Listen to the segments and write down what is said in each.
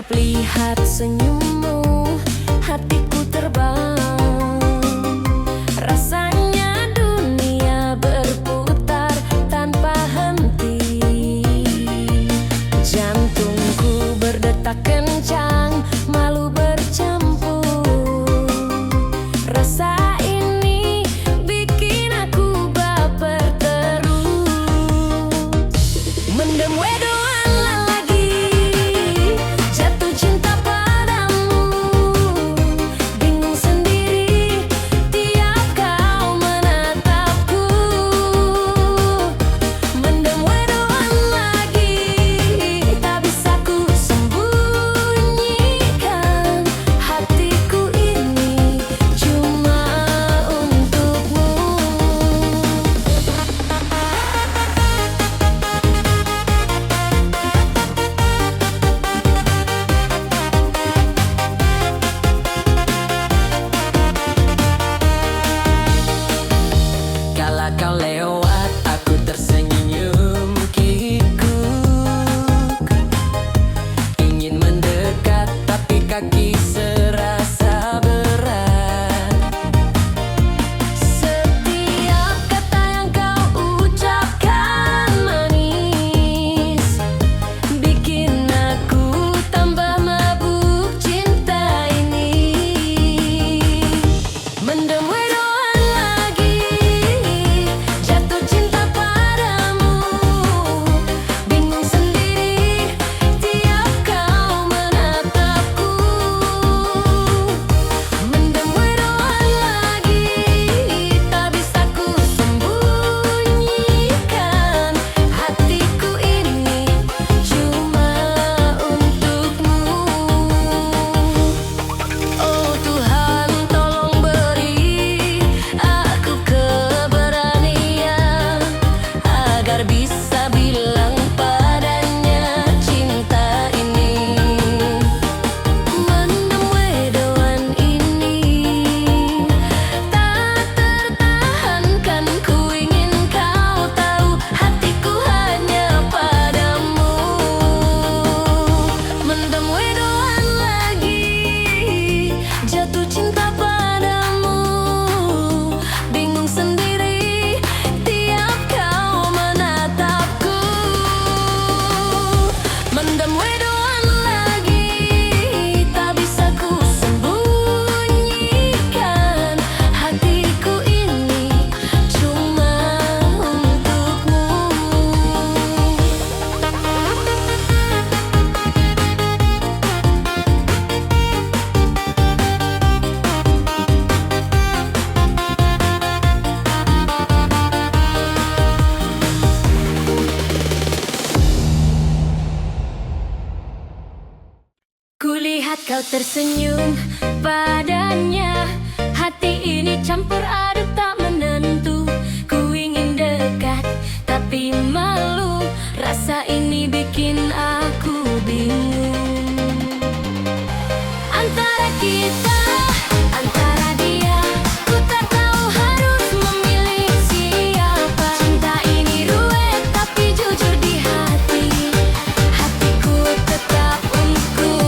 Setiap lihat senyummu, hatiku terbang. Rasanya dunia berputar tanpa henti. Jantungku berdetak kencang, malu bercampur. Rasa ini bikin aku baper terus. Mendem wedoan lagi, jatuh cinta padamu. Bingung sendiri tiap kau menatapku. Mendem wedoan lagi, tak bisa ku sembunyikan. Hatiku ini cuma untukmu. Kala kau lewat, aku tersenyum kikuk. Ingin mendekat, tapi kaki serasa berat. Setiap kata yang kau ucapkan manis, bikin aku tambah mabuk cinta ini. Mendem wedoan lagi, jatuh cinta padamu. Bingung sendiri tiap kau menatapku. Mendem wedoan lagi, tak bisa ku sembunyikan. Hatiku ini cuma untukmu. Oh Tuhan, tolong beri aku keberanian agar bisa bilang padanya cinta ini. Mendem wedoan ini tak tertahankan, ku ingin kau tahu hatiku hanya padamu. Mendem wedoan lagi, jatuh cinta padamu. Bingung sendiri tiap kau menatapku. Mendem wedoan lagi, tak bisa ku sembunyikan. Hatiku ini cuma untukmu. Kulihat kau tersenyum padanya, hati ini campur aduk tak menentu. Ku ingin dekat tapi malu, rasa ini bikin aku bingung. Antara kita, antara dia, ku tak tahu harus memilih siapa. Cinta ini ruwet tapi jujur di hati, hatiku tetap untukmu.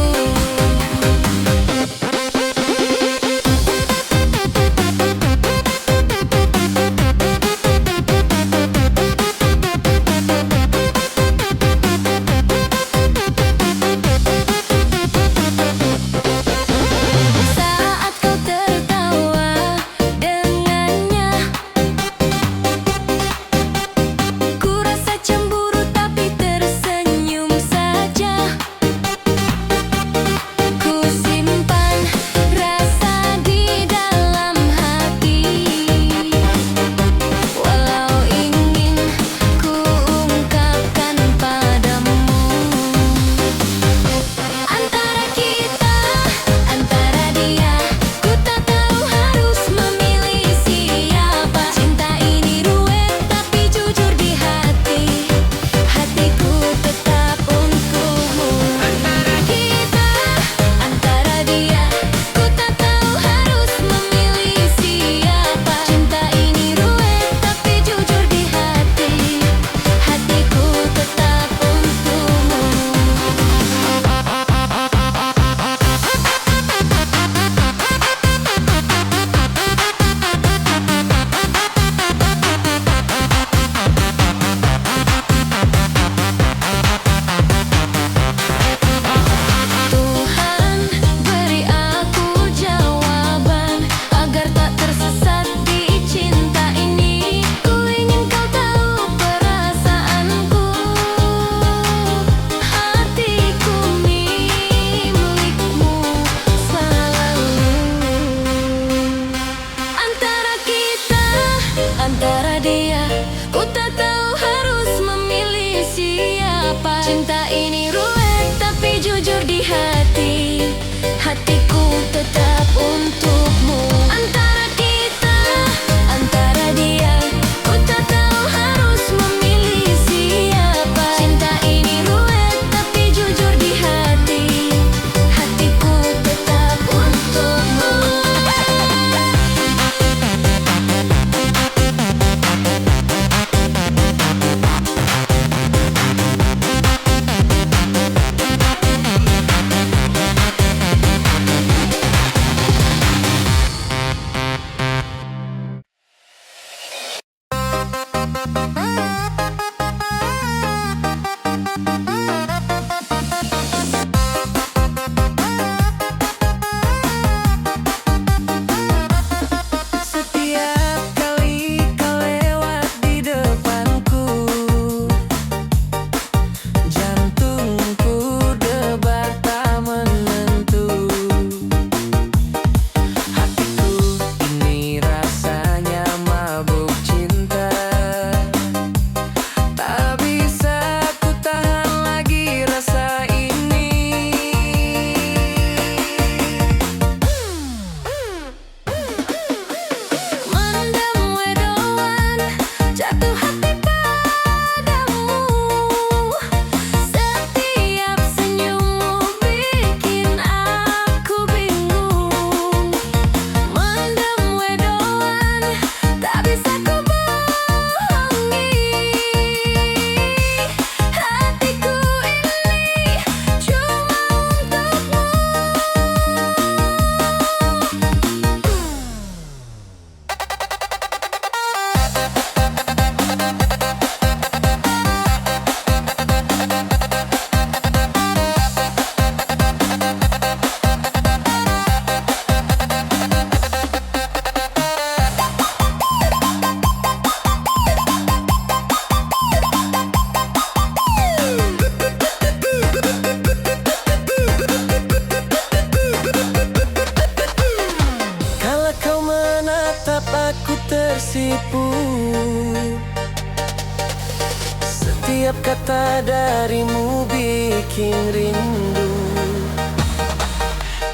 Setiap kata darimu bikin rindu.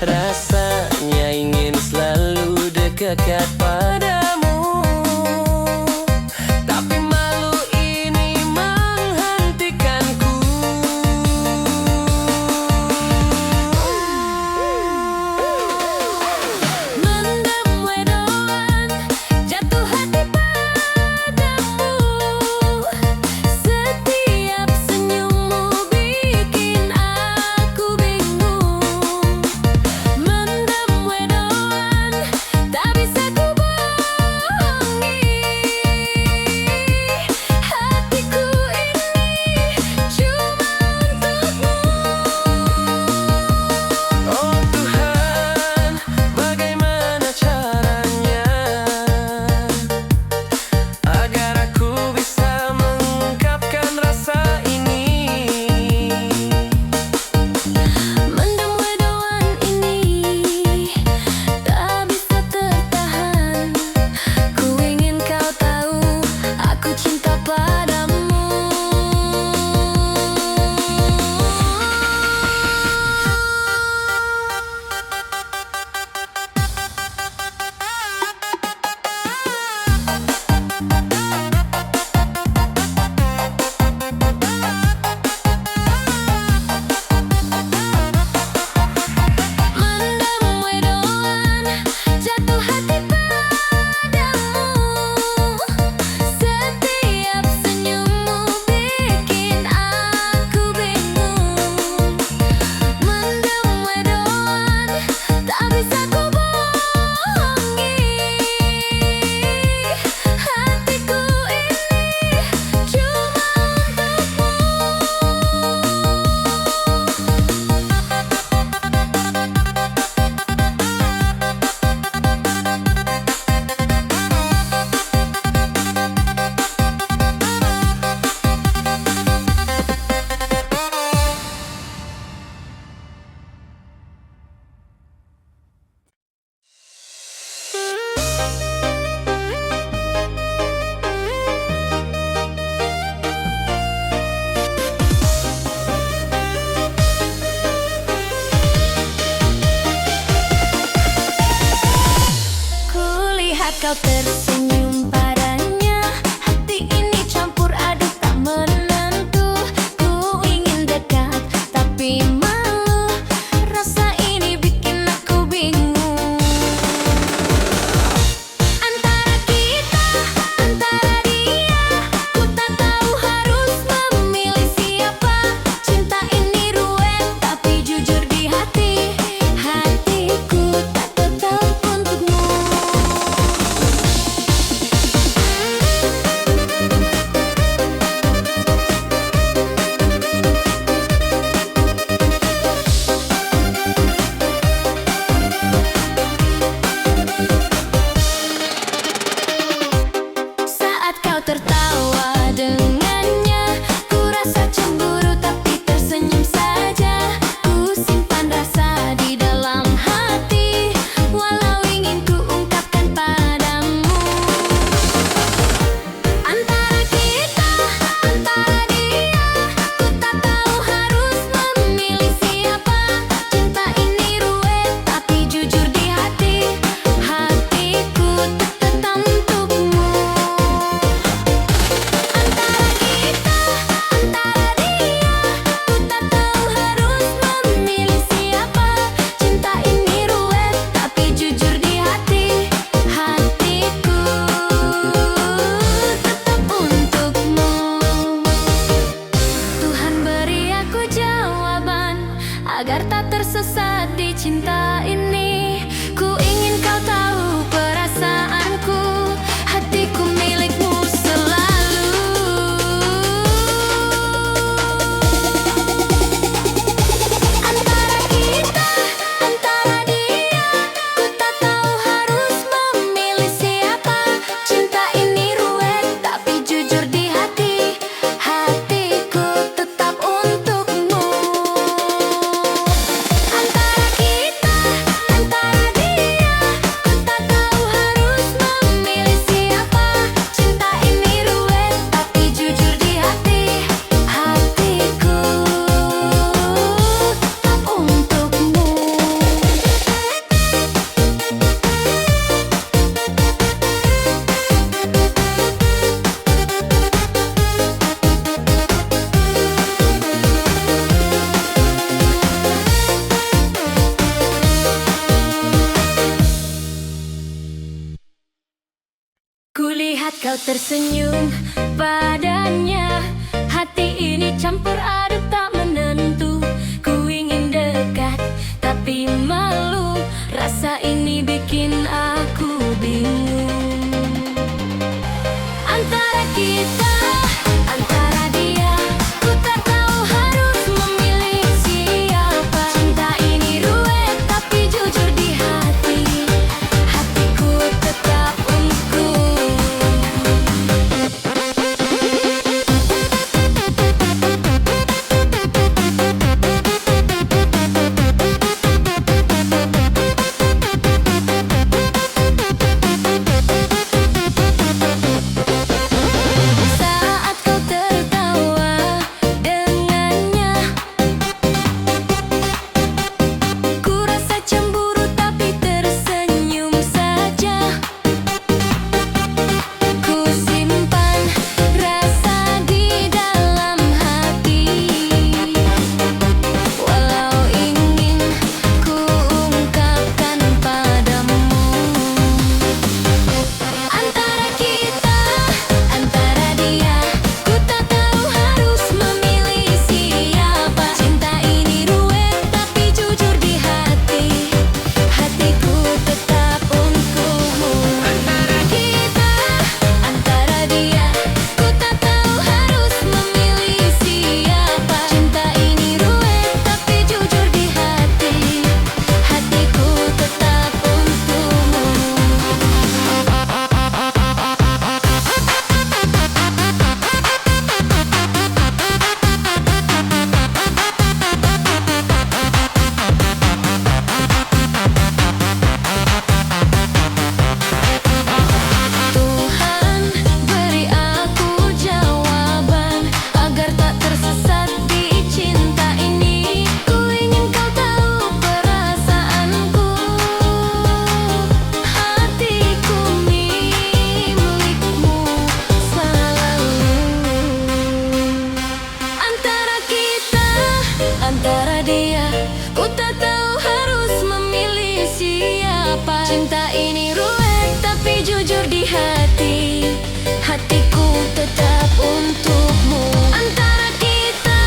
Rasanya ingin selalu dekat padamu, tapi malu ini menghentikanku. Mendem wedoan, jatuh hati padamu. Setiap senyummu bikin aku bingung. Mendem wedoan, tak bisa ku bohongi. Hatiku ini cuma untukmu. Oh Tuhan, bagaimana caranya agar aku bisa mengungkapkan rasa ini? Mendem wedoan ini tak bisa tertahan. Ku ingin kau tahu aku cinta padamu. Mendem wedoan, jatuh hati padamu. Setiap senyummu bikin aku bingung. Mendem wedoan, tak bisa ku bohongi. Hatiku ini cuma kulihat kau tersenyum padanya. Hati ini campur aduk tak menentu. Ku ingin dekat tapi malu. Rasa ini bikin aku bingung. Antara kita, antara dia, ku tak tahu harus memilih siapa. Cinta ini ruwet tapi jujur di hati. Hatiku tak tetap untukmu. Saat kau tertawa dengannya, ku rasa cemburu tapi tersenyum saja. Ku simpan rasa di dalam hati, walau ingin ku ungkapkan padamu. Antara kita, antara dia, ku tak tahu harus memilih siapa. Cinta ini ruwet tapi jujur di hati. Hatiku tak tetap untukmu. Antara kita, antara dia, ku tak tahu harus memilih siapa. Cinta ini ruwet tapi jujur di hati. Hatiku tetap untukmu. Tuhan beri aku jawaban agar tak tersesat di cinta ini. Ku ingin kau tahu perasaanku. Hatiku milikmu selalu. Antara kita, antara dia, ku tak tahu harus memilih siapa. Cinta ini ruwet tapi jujur di hati. Hatiku tetap untukmu. Antara kita, kau tersenyum padanya. Hati ini campur aduk tak menentu. Ku ingin dekat tapi malu. Rasa ini bikin aku bingung. Antara kita, antara dia, ku tak tahu harus memilih siapa. Cinta ini ruwet tapi jujur di hati. Hatiku tetap untukmu. Saat kau tertawa dengannya, ku rasa cemburu tapi tersenyum saja. Ku simpan rasa di dalam hati, walau ingin ku ungkapkan padamu. Antara kita, antara dia, ku tak tahu harus memilih siapa. Cinta ini ruwet tapi jujur di hati. Hatiku tetap untukmu. Antara kita, antara dia, ku tak tahu harus memilih siapa. Cinta ini ruwet tapi jujur di hati. Hatiku tetap untukmu. Tuhan, beri aku jawaban agar tak tersesat di cinta ini. Ku ingin kau tahu perasaanku. Hatiku milikmu selalu. Antara kita, antara dia, ku tak tahu harus memilih siapa. Cinta ini ruwet tapi jujur di hati. Hatiku tetap untukmu. Antara kita,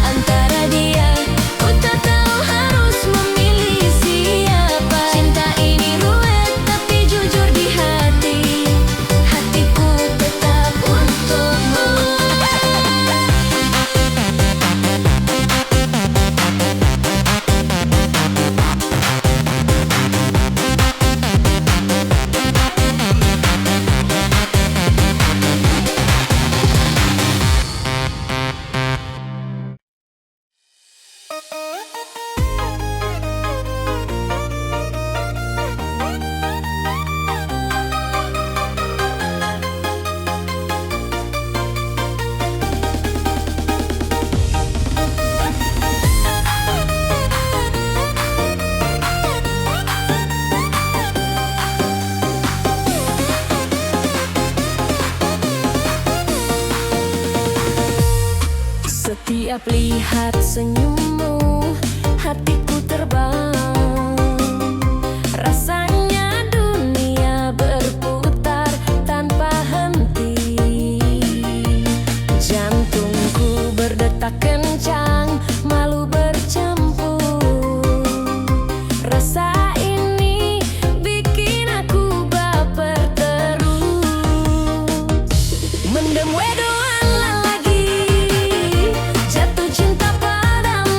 antara dia, ku tak tahu harus memilih siapa. Cinta ini ruwet tapi jujur di hati. Hatiku tetap untukmu. Setiap lihat senyummu, hatiku terbang. Rasanya dunia berputar tanpa henti. Jantungku berdetak kencang, malu bercampur. Rasa ini bikin aku baper terus. Mendem wedoan lagi, jatuh cinta padamu.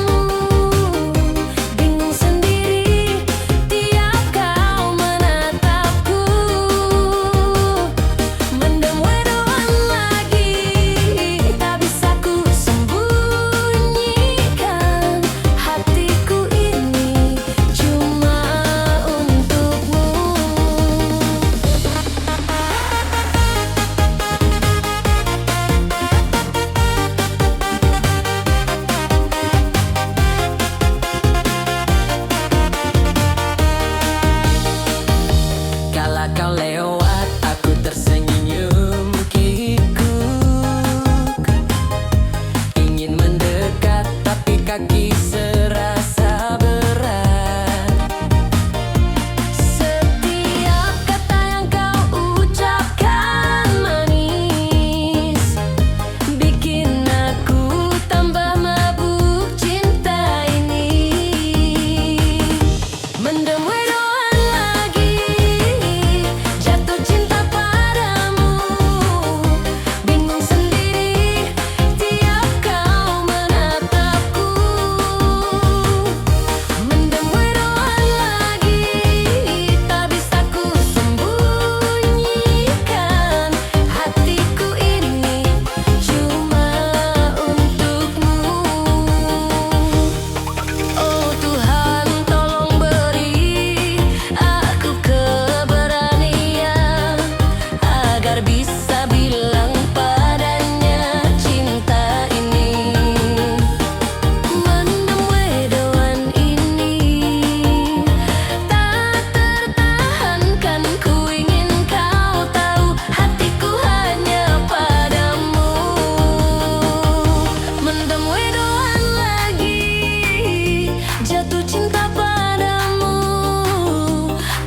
cinta padamu.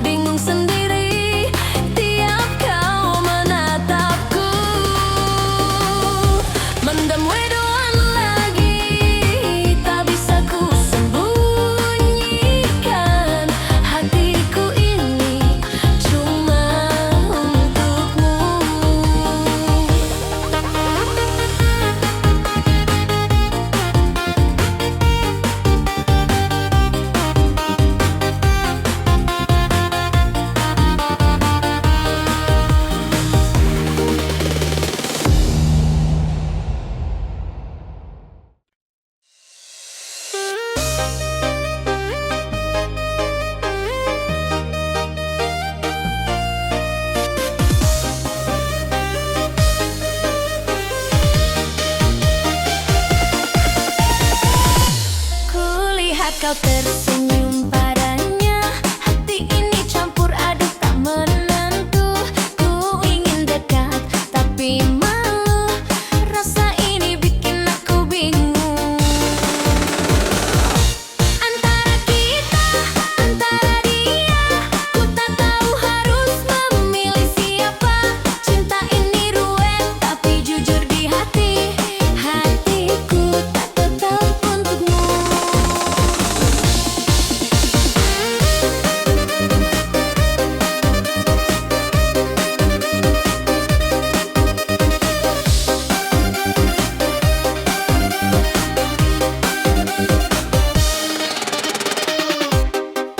Bingung sendiri tiap kau menatapku. Mendam wedoan lagi, tak bisa ku sembunyikan. Hatiku ini cuma untukmu. Kulihat kau tersenyum padanya, hati ini campur aduk tak menentu. Ku ingin dekat tapi malu, rasa ini bikin aku bingung. Antara kita, antara dia, ku tak tahu harus memilih siapa. Cinta ini ruwet tapi jujur di hati, hatiku tak tetap untukmu.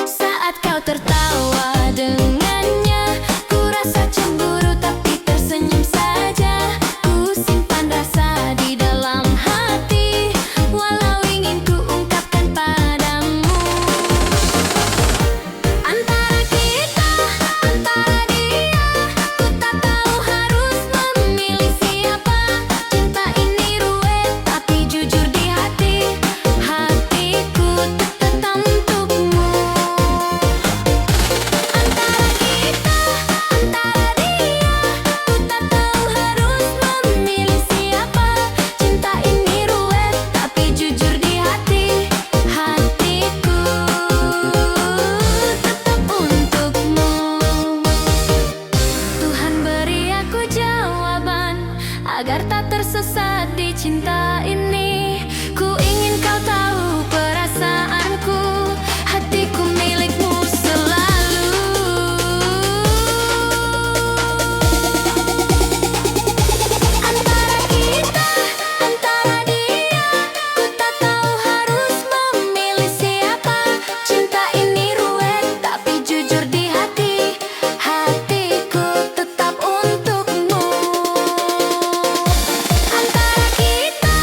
Saat kau tertawa dengannya, ku rasa cemburu tapi tersenyum saja. Ku simpan rasa di dalam hati, walau ingin ku ungkapkan padamu. Antara kita, antara dia, ku tak tahu harus memilih siapa. Cinta ini ruwet tapi jujur di hati, hatiku tetap untukmu. Antara kita, antara dia, ku tak tahu harus memilih siapa. Cinta ini ruwet tapi jujur di hati, hatiku tetap untukmu. Tuhan beri aku jawaban agar tak tersesat di cinta ini. Ku ingin kau tahu perasaanku, hatiku milikmu selalu. Antara kita, antara dia, ku tak tahu harus memilih siapa. Cinta ini ruwet tapi jujur di hati, hatiku tetap untukmu. Antara kita,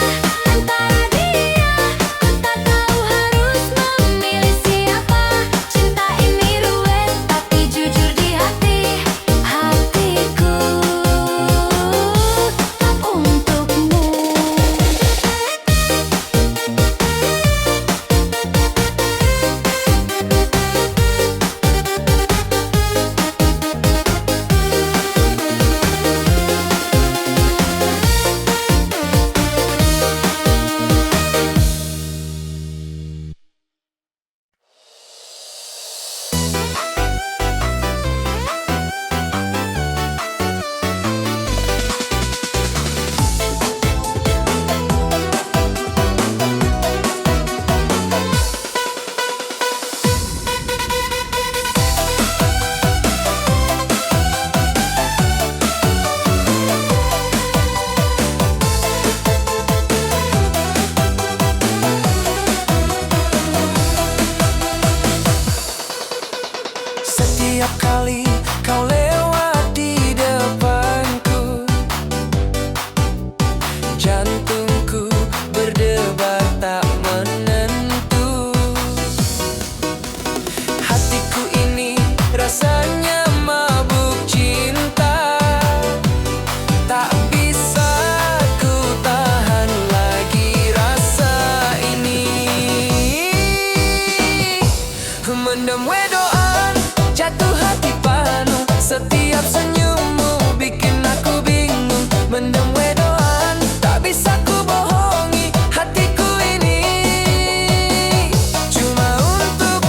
antara dia, ku tak tahu harus memilih siapa. Cinta ini ruwet tapi jujur di hati, hatiku tetap untukmu. Setiap kali kau lewat di depanku, jantungku berdebar tak menentu. Hatiku ini rasanya mabuk cinta, tak bisa ku tahan lagi rasa ini. Mendam wedoan, jatuh hati panu, setiap senyummu bikin aku bingung. Mendam wedoan, tak bisa ku bohongi hatiku ini cuma untuk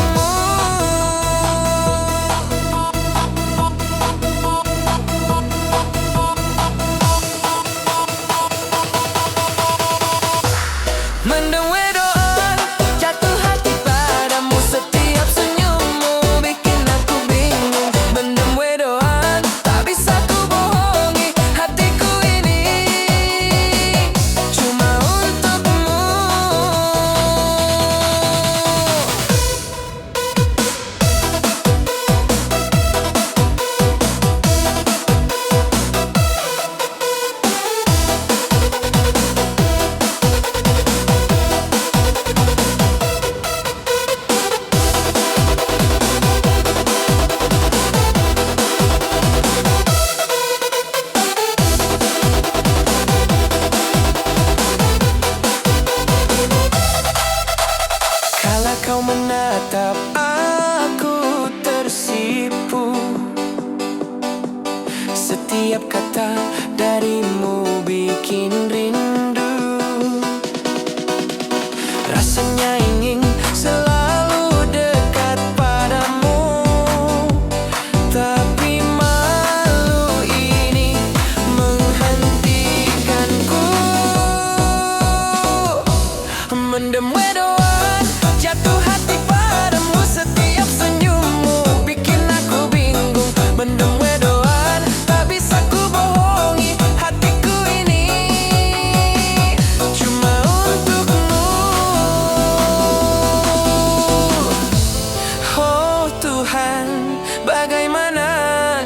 Tuhan, bagaimana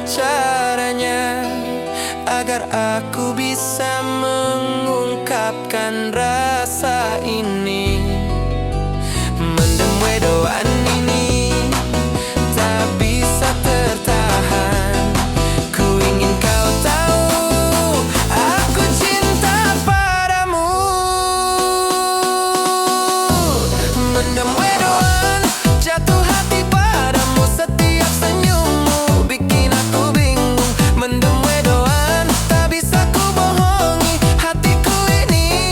caranya agar aku bisa mengungkapkan rasa ini. Mendem wedoan ini tak bisa tertahan. Ku ingin kau tahu, aku cinta padamu. Mendem wedoan, jatuh hati padamu. Setiap senyummu bikin aku bingung. Mendem wedoan, tak bisa ku bohongi hatiku ini.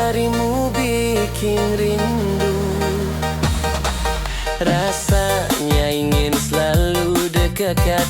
darimu bikin rindu. Rasanya ingin selalu dekat